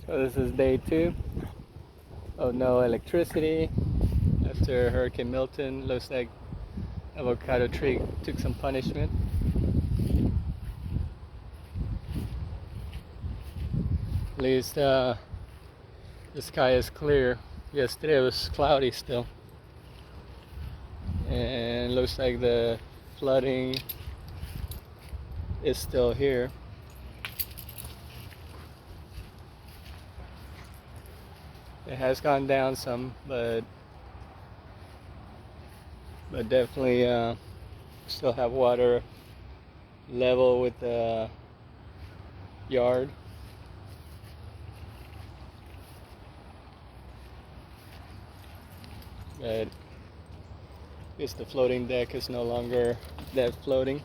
So this is day 2 of no electricity after Hurricane Milton. Looks like avocado tree took some punishment. At least the sky is clear. Yesterday it was cloudy still, and looks like the flooding is still here. It has gone down some, but definitely still have water level with the yard. But I guess the floating deck is no longer that floating.